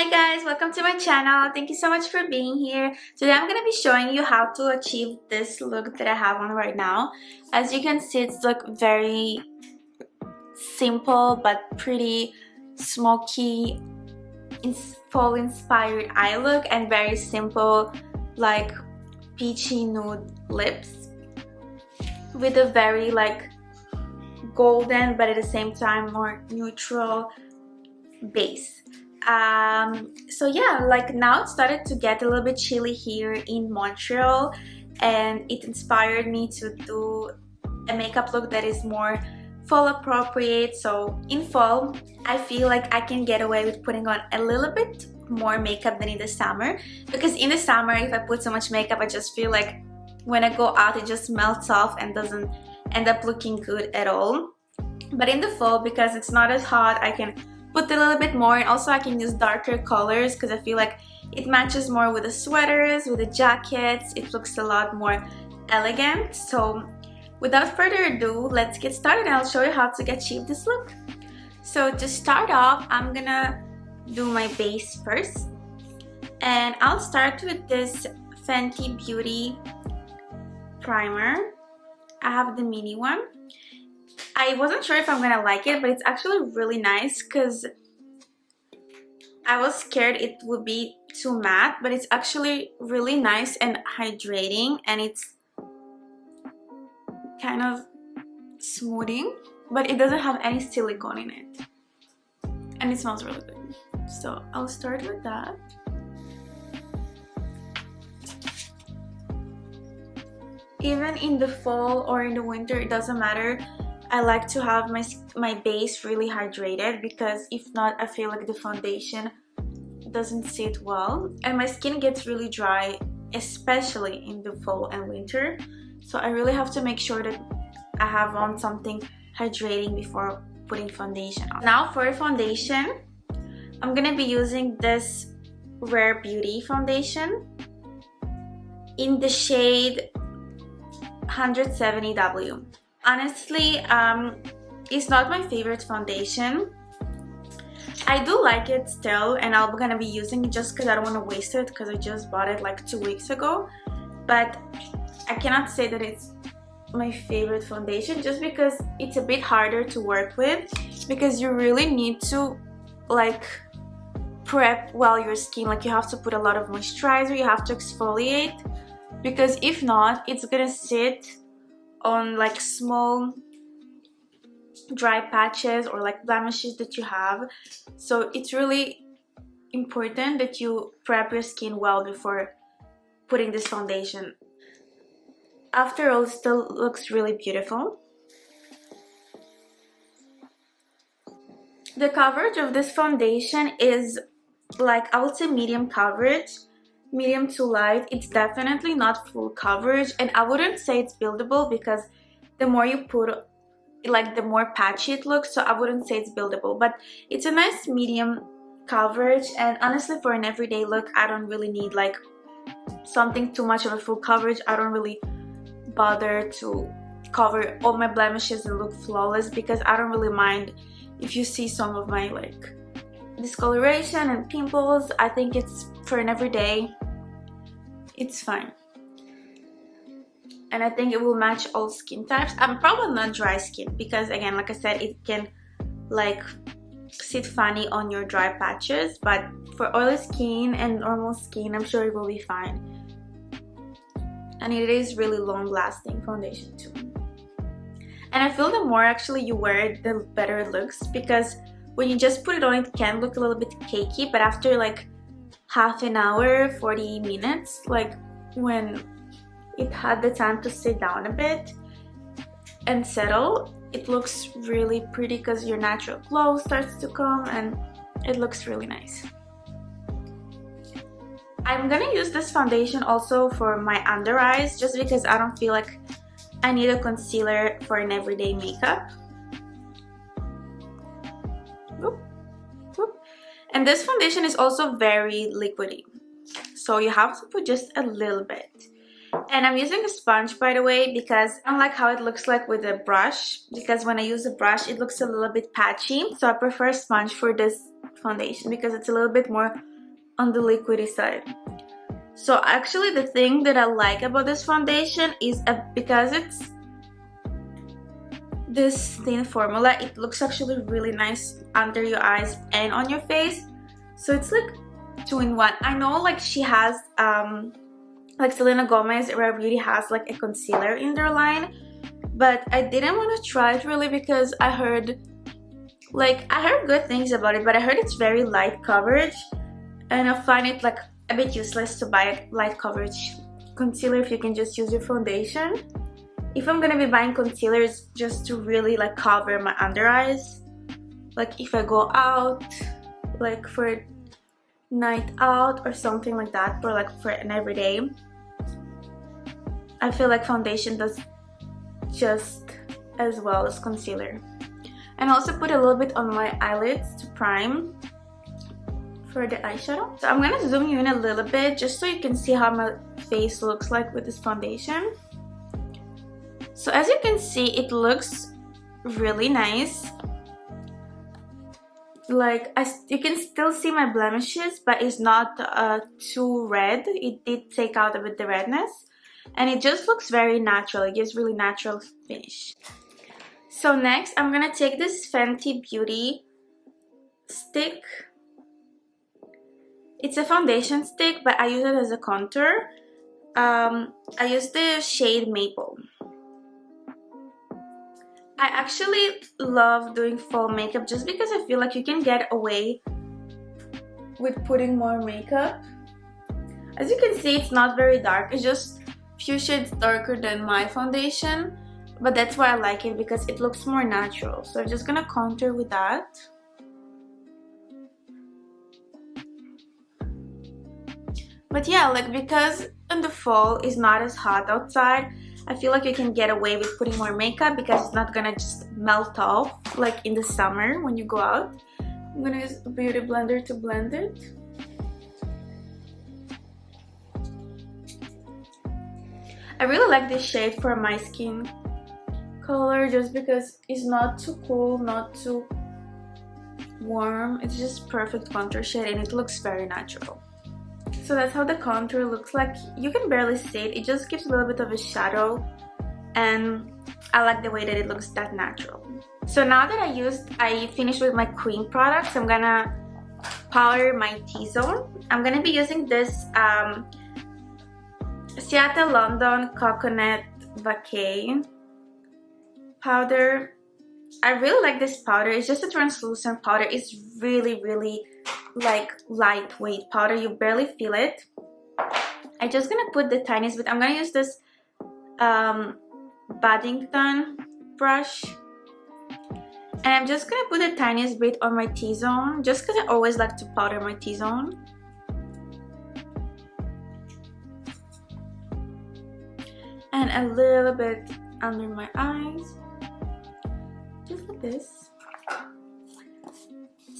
Hi guys, welcome to my channel. Thank you so much for being here. Today I'm going to be showing you how to achieve this look that I have on right now. As you can see, it's like very simple but pretty smoky fall inspired eye look and very simple like peachy nude lips with a very like golden but at the same time more neutral base. So yeah, like now it started to get a little bit chilly here in Montreal, and it inspired me to do a makeup look that is more fall appropriate. So in fall I feel like I can get away with putting on a little bit more makeup than in the summer, because in the summer if I put so much makeup I just feel like when I go out it just melts off and doesn't end up looking good at all. But in the fall, because it's not as hot, I can put a little bit more, and also I can use darker colors because I feel like it matches more with the sweaters, with the jackets. It looks a lot more elegant. So without further ado, let's get started and I'll show you how to achieve this look. So to start off, I'm gonna do my base first, and I'll start with this Fenty Beauty primer. I have the mini one. I wasn't sure if I'm gonna like it, but it's actually really nice because I was scared it would be too matte, but it's actually really nice and hydrating, and it's kind of smoothing, but it doesn't have any silicone in it, and it smells really good. So I'll start with that. Even in the fall or in the winter, it doesn't matter. I like to have my base really hydrated, because if not I feel like the foundation doesn't sit well and my skin gets really dry, especially in the fall and winter. So I really have to make sure that I have on something hydrating before putting foundation on. Now for foundation, I'm gonna be using this Rare Beauty foundation in the shade 170W. Honestly, it's not my favorite foundation. I do like it still, and I'm gonna be using it just because I don't want to waste it, because I just bought it like 2 weeks ago. But I cannot say that it's my favorite foundation, just because it's a bit harder to work with, because you really need to like prep well your skin. Like you have to put a lot of moisturizer, you have to exfoliate, because if not it's gonna sit on like small dry patches or like blemishes that you have. So it's really important that you prep your skin well before putting this foundation. After all, it still looks really beautiful. The coverage of this foundation is like, I would say medium coverage, medium to light. It's definitely not full coverage, and I wouldn't say it's buildable, because the more you put, like the more patchy it looks. So I wouldn't say it's buildable, but it's a nice medium coverage. And honestly, for an everyday look, I don't really need like something too much of a full coverage. I don't really bother to cover all my blemishes and look flawless, because I don't really mind if you see some of my like discoloration and pimples. I think it's for an everyday, it's fine, and I think it will match all skin types. I'm probably not dry skin, because again, like I said, it can like sit funny on your dry patches, but for oily skin and normal skin I'm sure it will be fine. And it is really long lasting foundation too, and I feel the more actually you wear it, the better it looks, because when you just put it on, it can look a little bit cakey, but after like half an hour, 40 minutes, like when it had the time to sit down a bit and settle, it looks really pretty, because your natural glow starts to come and it looks really nice. I'm gonna use this foundation also for my under eyes, just because I don't feel like I need a concealer for an everyday makeup. And this foundation is also very liquidy, so you have to put just a little bit. And I'm using a sponge, by the way, because I don't like how it looks like with a brush, because when I use a brush it looks a little bit patchy. So I prefer a sponge for this foundation because it's a little bit more on the liquidy side. So actually the thing that I like about this foundation is because it's this thin formula, it looks actually really nice under your eyes and on your face. So it's like 2-in-1. I know like she has like Selena Gomez Rare Beauty has like a concealer in their line, but I didn't want to try it really because I heard good things about it, but I heard it's very light coverage and I find it like a bit useless to buy a light coverage concealer if you can just use your foundation. If I'm gonna be buying concealers just to really like cover my under eyes, like if I go out like for a night out or something like that, or like for an everyday, I feel like foundation does just as well as concealer. And I also put a little bit on my eyelids to prime for the eyeshadow. So I'm gonna zoom you in a little bit just so you can see how my face looks like with this foundation. So as you can see, it looks really nice. Like you can still see my blemishes, but it's not too red. It did take out a bit the redness, and it just looks very natural. It gives really natural finish. So next I'm gonna take this Fenty Beauty stick. It's a foundation stick, but I use it as a contour. I use the shade Maple. I actually love doing fall makeup just because I feel like you can get away with putting more makeup. As you can see, it's not very dark. It's just a few shades darker than my foundation, but that's why I like it because it looks more natural. So I'm just gonna contour with that. But yeah, like because in the fall it's not as hot outside, I feel like you can get away with putting more makeup because it's not gonna just melt off like in the summer when you go out. I'm gonna use a beauty blender to blend it. I really like this shade for my skin color just because it's not too cool, not too warm. It's just perfect contour shade and it looks very natural. So that's how the contour looks like. You can barely see it. It just gives a little bit of a shadow and I like the way that it looks that natural. So now that I finished with my cream products, I'm gonna powder my T-zone. I'm gonna be using this Seattle London Coconut Bouquet powder. I really like this powder. It's just a translucent powder. It's really like lightweight powder. You barely feel it. I'm just gonna put the tiniest bit. I'm gonna use this Paddington brush, and I'm just gonna put the tiniest bit on my T-zone just because I always like to powder my T-zone. And a little bit under my eyes, just like this.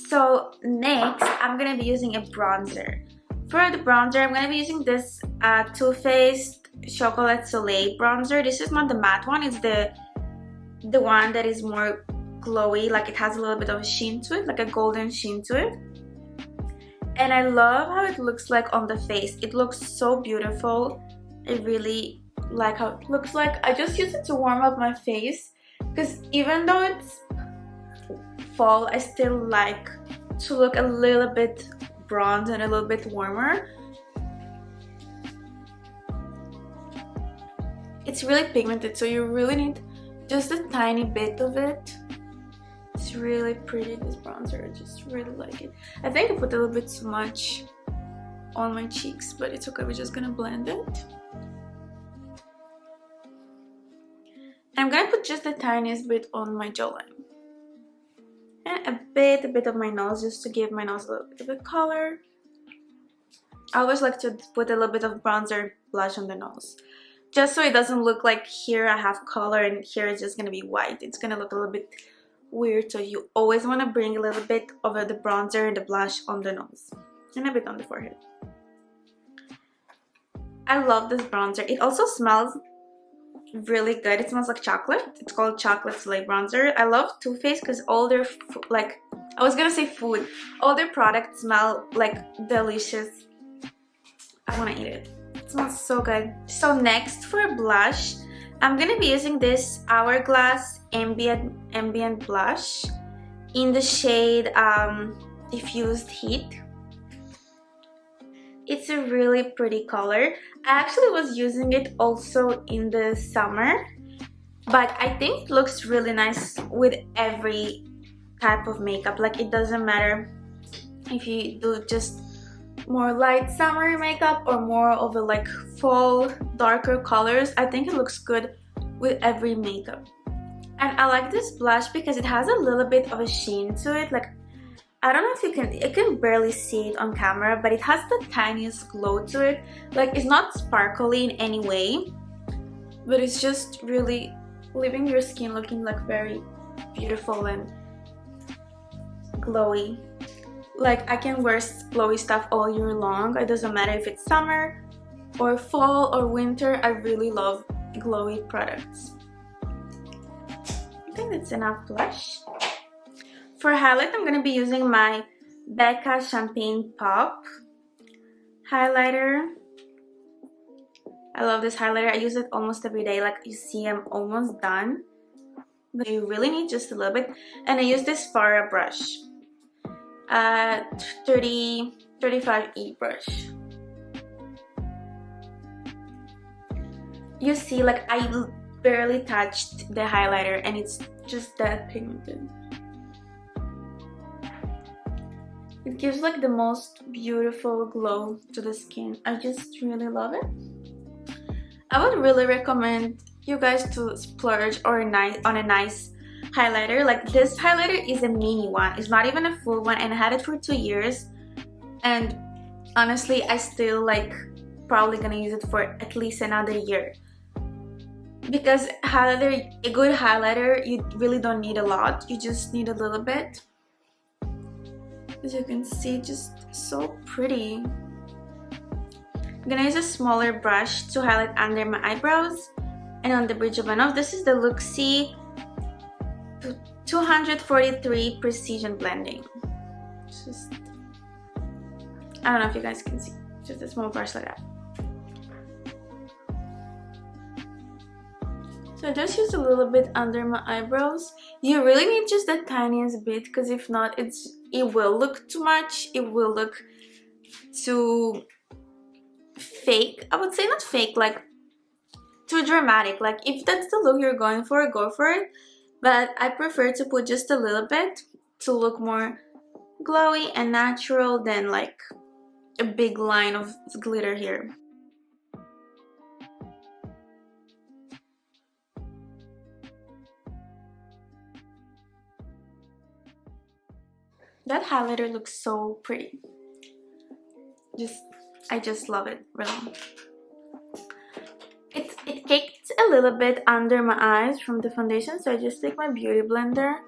So next, I'm gonna be using a bronzer. For the bronzer, I'm gonna be using this Too Faced Chocolate Soleil bronzer. This is not the matte one, it's the one that is more glowy, like it has a little bit of a sheen to it, like a golden sheen to it. And I love how it looks like on the face. It looks so beautiful. I really like how it looks like. I just use it to warm up my face because even though it's fall, I still like to look a little bit bronze and a little bit warmer. It's really pigmented, so you really need just a tiny bit of it. It's really pretty, this bronzer. I just really like it. I think I put a little bit too much on my cheeks, but it's okay. We're just gonna blend it. I'm gonna put just the tiniest bit on my jawline. And a bit of my nose, just to give my nose a little bit of a color. I always like to put a little bit of bronzer blush on the nose, just so it doesn't look like here I have color and here it's just gonna be white. It's gonna look a little bit weird, so you always want to bring a little bit of the bronzer and the blush on the nose and a bit on the forehead. I love this bronzer. It also smells really good. It smells like chocolate. It's called Chocolate Soleil bronzer. I love Too Faced because all their like I was gonna say food. All their products smell like delicious. I wanna eat it. It smells so good. So next for blush, I'm gonna be using this Hourglass Ambient Blush in the shade Diffused Heat. It's a really pretty color. I actually was using it also in the summer, but I think it looks really nice with every type of makeup. Like, it doesn't matter if you do just more light summer makeup or more of a like fall darker colors. I think it looks good with every makeup. And I like this blush because it has a little bit of a sheen to it. Like, I don't know if you can barely see it on camera, but it has the tiniest glow to it. Like, it's not sparkly in any way, but it's just really leaving your skin looking like very beautiful and glowy. Like, I can wear glowy stuff all year long. It doesn't matter if it's summer or fall or winter. I really love glowy products. I think that's enough blush. For highlight, I'm going to be using my Becca Champagne Pop highlighter. I love this highlighter. I use it almost every day. Like, you see, I'm almost done, but you really need just a little bit. And I use this Farah brush, 35E brush. You see, like, I barely touched the highlighter and it's just that pigmented. It gives like the most beautiful glow to the skin. I just really love it. I would really recommend you guys to splurge on a nice highlighter. Like, this highlighter is a mini one. It's not even a full one, and I had it for 2 years. And honestly, I still like probably gonna use it for at least another year. Because highlighter, a good highlighter, you really don't need a lot. You just need a little bit. As you can see, just so pretty. I'm gonna use a smaller brush to highlight under my eyebrows and on the bridge of my nose. This is the Luxie 243 Precision Blending. Just, I don't know if you guys can see. Just a small brush like that. So I just use a little bit under my eyebrows. You really need just the tiniest bit, because if not, it will look too much. It will look too fake. I would say not fake, like too dramatic. Like, if that's the look you're going for, go for it. But I prefer to put just a little bit to look more glowy and natural than like a big line of glitter here. That highlighter looks so pretty. I just love it, really. It caked a little bit under my eyes from the foundation, so I just take my beauty blender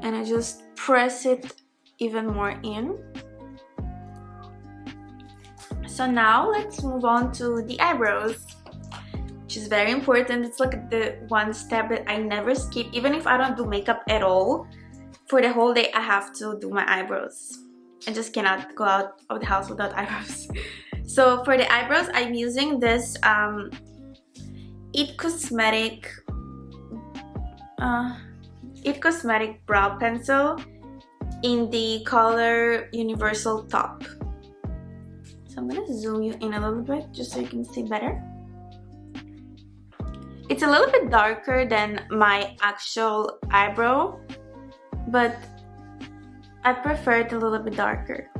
and I just press it even more in. So now let's move on to the eyebrows, which is very important. It's like the one step that I never skip, even if I don't do makeup at all. For the whole day, I have to do my eyebrows. I just cannot go out of the house without eyebrows. So for the eyebrows, I'm using this It Cosmetic brow pencil in the color Universal Top. So I'm gonna zoom you in a little bit just so you can see better. It's a little bit darker than my actual eyebrow, but I prefer it a little bit darker.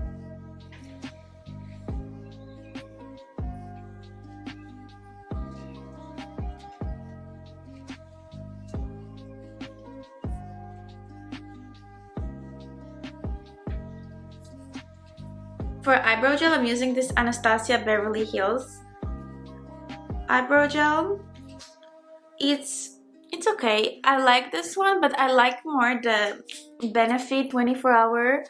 For eyebrow gel, I'm using this Anastasia Beverly Hills eyebrow gel. It's okay. I like this one, but I like more the Benefit 24-hour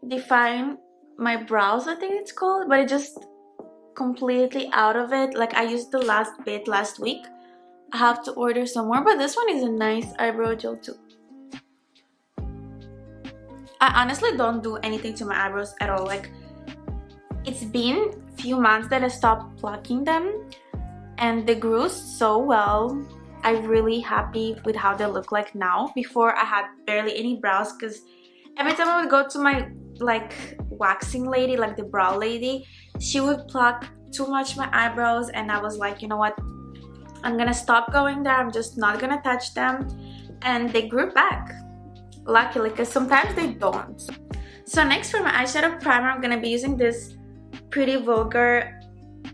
Define My Brows, I think it's called, but it just completely out of it. Like, I used the last bit last week. I have to order some more, but this one is a nice eyebrow gel too. I honestly don't do anything to my eyebrows at all. Like, it's been a few months that I stopped plucking them, and they grew so well. I'm really happy with how they look like now. Before, I had barely any brows because every time I would go to my like waxing lady, like the brow lady, she would pluck too much my eyebrows, and I was like, you know what, I'm gonna stop going there. I'm just not gonna touch them. And they grew back, luckily, because sometimes they don't. So next, for my eyeshadow primer, I'm gonna be using this Pretty Vulgar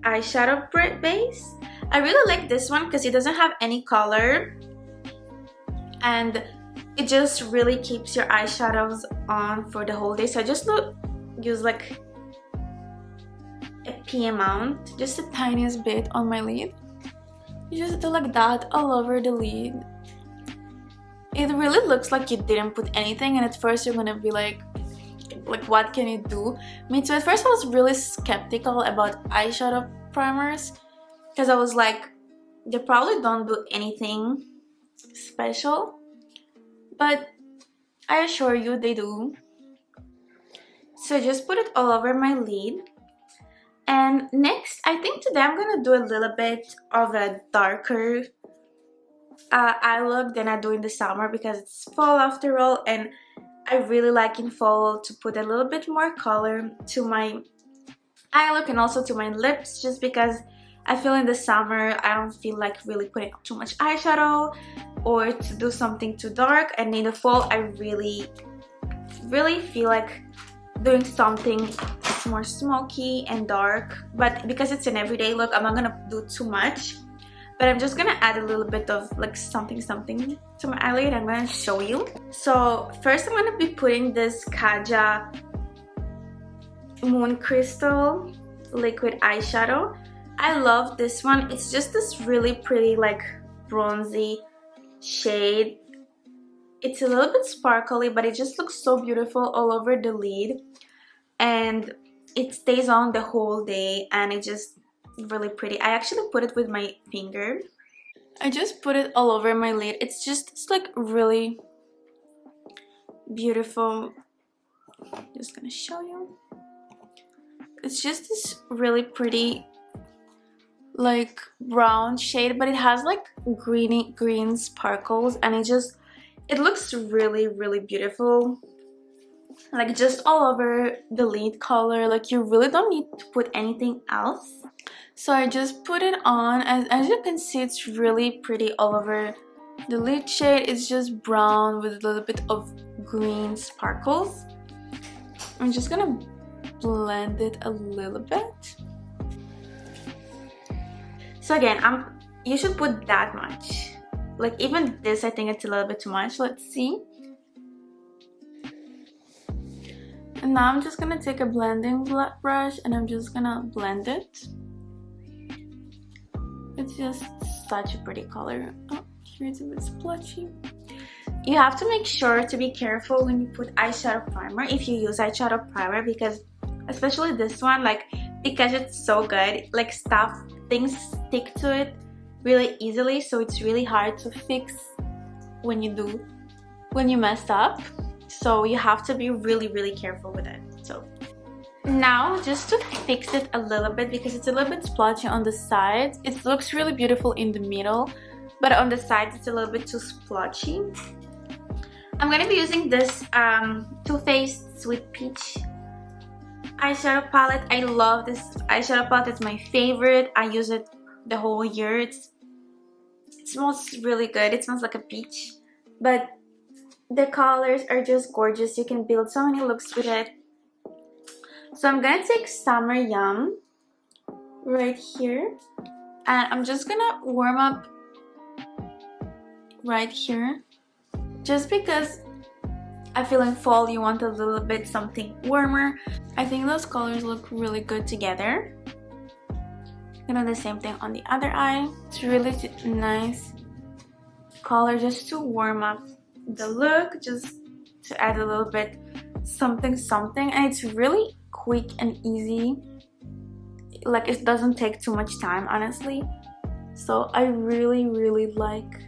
eyeshadow base. I really like this one because it doesn't have any color, and it just really keeps your eyeshadows on for the whole day. So I just use like a pea amount, just the tiniest bit on my lid. You just do like that all over the lid. It really looks like you didn't put anything, and at first you're gonna be like what can you do? Me too. At first I was really skeptical about eyeshadow primers because I was like, they probably don't do anything special, but I assure you they do. So I just put it all over my lid. And next, I think today I'm gonna do a little bit of a darker eye look than I do in the summer, because it's fall after all, and I really like in fall to put a little bit more color to my eye look and also to my lips, just because I feel in the summer I don't feel like really putting too much eyeshadow or to do something too dark, and in the fall I really feel like doing something more smoky and dark. But because it's an everyday look, I'm not gonna do too much, but I'm just gonna add a little bit of like something to my eyelid. I'm gonna show you. So first I'm gonna be putting this Kaja Moon Crystal liquid eyeshadow. I love this one. It's just this really pretty like bronzy shade. It's a little bit sparkly, but it just looks so beautiful all over the lid, and it stays on the whole day, and it's just really pretty. I actually put it with my finger. I just put it all over my lid. It's like really beautiful. Just gonna show you. It's just this really pretty like brown shade, but it has like green sparkles, and it looks really beautiful, like just all over the lid color. Like you really don't need to put anything else. So I just put it on, as you can see, it's really pretty all over the lid shade. It's just brown with a little bit of green sparkles. I'm just gonna blend it a little bit. So again, you should put that much. Like even this, I think it's a little bit too much. Let's see. And now I'm just gonna take a blending brush and I'm just gonna blend it. It's just such a pretty color. Oh, here it's a bit splotchy. You have to make sure to be careful when you put eyeshadow primer, if you use eyeshadow primer, because especially this one, like because it's so good, like things stick to it really easily, so it's really hard to fix when you mess up. So you have to be really careful with it. So now, just to fix it a little bit, because it's a little bit splotchy on the sides. It looks really beautiful in the middle, but on the sides it's a little bit too splotchy. I'm gonna be using this Too Faced Sweet Peach eyeshadow palette. I love this eyeshadow palette. It's my favorite. I use it the whole year. It smells really good. It smells like a peach, but the colors are just gorgeous. You can build so many looks with it. So I'm gonna take Summer Yum right here, and I'm just gonna warm up right here, just because I feel in fall you want a little bit something warmer. I think those colors look really good together. I'm gonna do the same thing on the other eye. It's really nice color just to warm up the look, just to add a little bit something, and it's really quick and easy. Like it doesn't take too much time, honestly. So I really like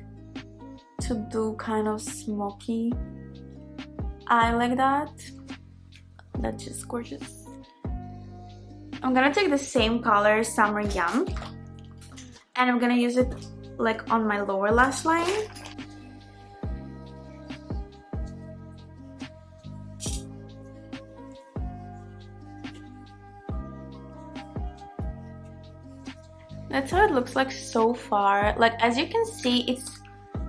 to do kind of smoky eye like that. That's just gorgeous. I'm gonna take the same color, Summer Yum, and I'm gonna use it like on my lower lash line. That's how it looks like so far. Like, as you can see, it's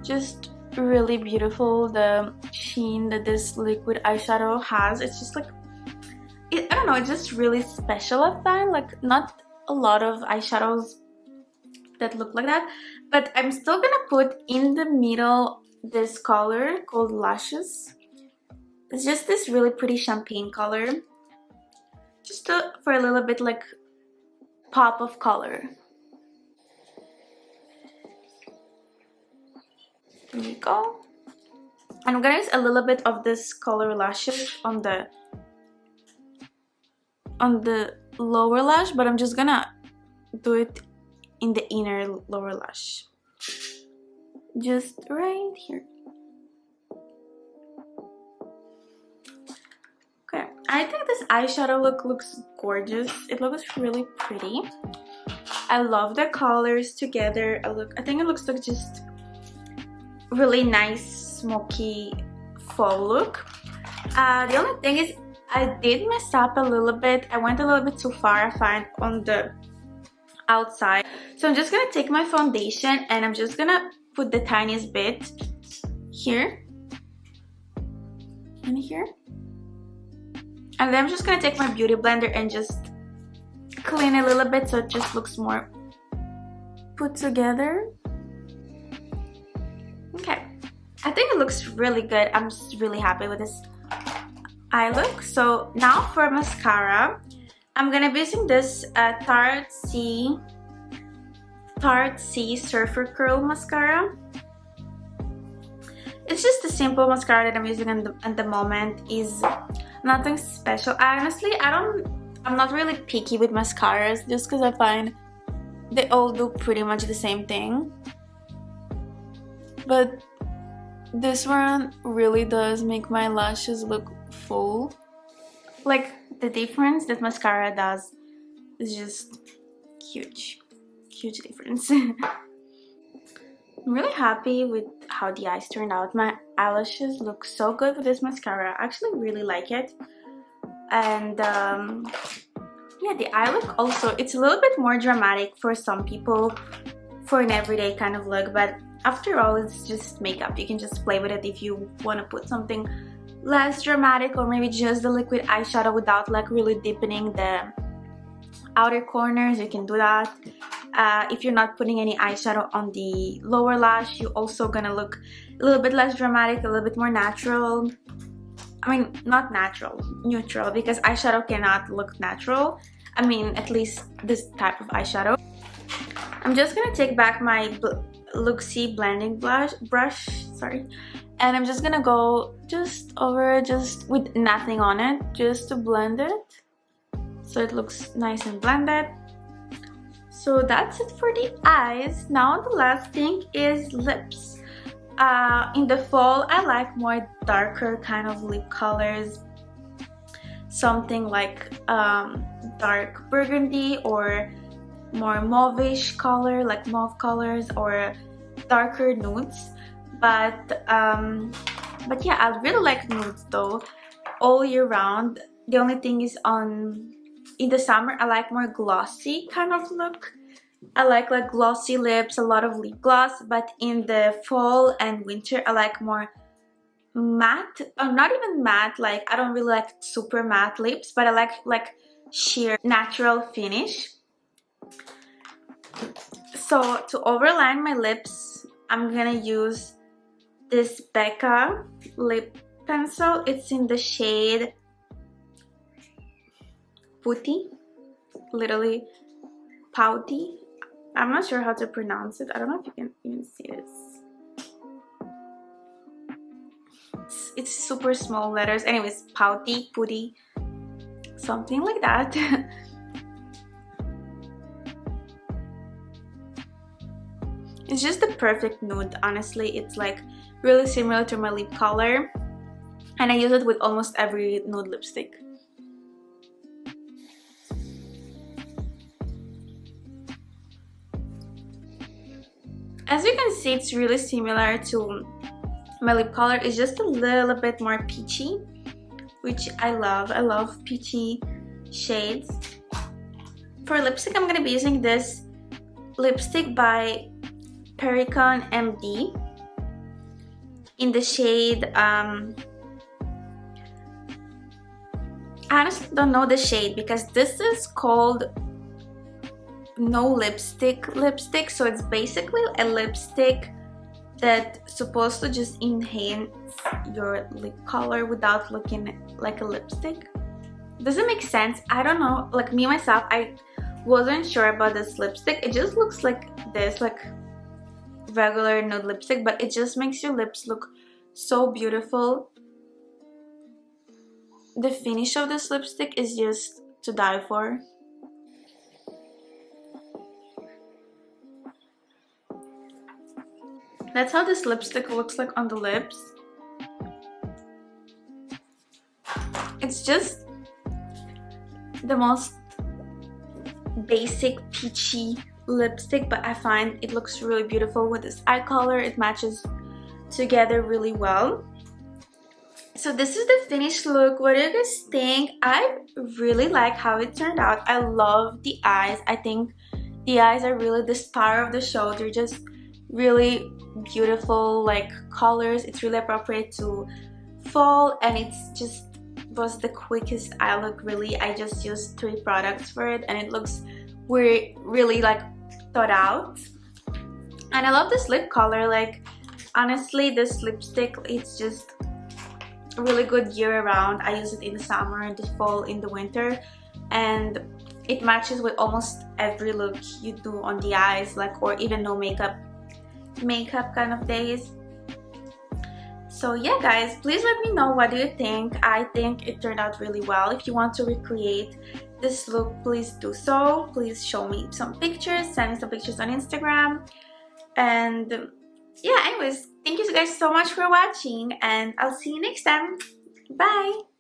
just really beautiful, the sheen that this liquid eyeshadow has. It's just like, I don't know, it's just really special, I find. Like, not a lot of eyeshadows that look like that, but I'm still gonna put in the middle this color called Lashes. It's just this really pretty champagne color, just for a little bit like pop of color. There you go. And I'm gonna use a little bit of this color Lashes on the lower lash, but I'm just gonna do it in the inner lower lash, just right here. Okay, I think this eyeshadow look looks gorgeous. It looks really pretty. I love the colors together. I think it looks like just really nice smoky fall look. The only thing is I did mess up a little bit. I went a little bit too far, I find, on the outside. So I'm just gonna take my foundation and I'm just gonna put the tiniest bit here and here. And then I'm just gonna take my beauty blender and just clean a little bit so it just looks more put together. Okay, I think it looks really good. I'm just really happy with this eye look. So now for mascara, I'm gonna be using this Tarte C Surfer Curl mascara. It's just a simple mascara that I'm using at the moment. Is nothing special. Honestly, I'm not really picky with mascaras, just because I find they all do pretty much the same thing. But this one really does make my lashes look full. Like, the difference that mascara does is just huge difference. I'm really happy with how the eyes turned out. My eyelashes look so good with this mascara. I actually really like it. And yeah, the eye look also, it's a little bit more dramatic for some people for an everyday kind of look, but after all, it's just makeup. You can just play with it if you want to put something less dramatic, or maybe just the liquid eyeshadow without like really deepening the outer corners. You can do that. If you're not putting any eyeshadow on the lower lash, you're also gonna look a little bit less dramatic, a little bit more natural. I mean, not natural, neutral, because eyeshadow cannot look natural. I mean, at least this type of eyeshadow. I'm just gonna take back my Luxie blending brush, sorry, and I'm just gonna go just over, just with nothing on it, just to blend it so it looks nice and blended. So that's it for the eyes. Now the last thing is lips. In the fall, I like more darker kind of lip colors, something like dark burgundy or more mauve-ish color, like mauve colors, or darker nudes. But yeah, I really like nudes though all year round. The only thing is in the summer I like more glossy kind of look. I like glossy lips, a lot of lip gloss, but in the fall and winter I like more matte, or not even matte, like I don't really like super matte lips, but I like sheer natural finish. So to overline my lips, I'm gonna use this Becca lip pencil. It's in the shade Putty, literally Pouty. I'm not sure how to pronounce it. I don't know if you can even see this. It's super small letters. Anyways, Pouty, Putty, something like that. It's just the perfect nude, honestly. It's like really similar to my lip color. and I use it with almost every nude lipstick. As you can see, it's really similar to my lip color. It's just a little bit more peachy, which I love. I love peachy shades. For lipstick, I'm gonna be using this lipstick by Pericon MD in the shade I honestly don't know the shade because this is called No Lipstick, so it's basically a lipstick that's supposed to just enhance your lip color without looking like a lipstick. Doesn't make sense. I don't know, like me myself, I wasn't sure about this lipstick. It just looks like this, like regular nude lipstick, but it just makes your lips look so beautiful. The finish of this lipstick is just to die for. That's how this lipstick looks like on the lips. It's just the most basic peachy lipstick, but I find it looks really beautiful with this eye color. It matches together really well. So this is the finished look. What do you guys think? I really like how it turned out. I love the eyes. I think the eyes are really the star of the show. They're just really beautiful, like colors. It's really appropriate to fall, and it's just was the quickest eye look. Really, I just used 3 products for it, and it looks really like thought out. And I love this lip color. Like honestly, this lipstick, it's just really good year round. I use it in the summer, in the fall, in the winter, and it matches with almost every look you do on the eyes, like, or even no makeup kind of days. So yeah guys, please let me know, what do you think? I think it turned out really well. If you want to recreate this look, please do so. Please show me some pictures, send me some pictures on Instagram. And yeah, anyways, thank you guys so much for watching, and I'll see you next time. Bye!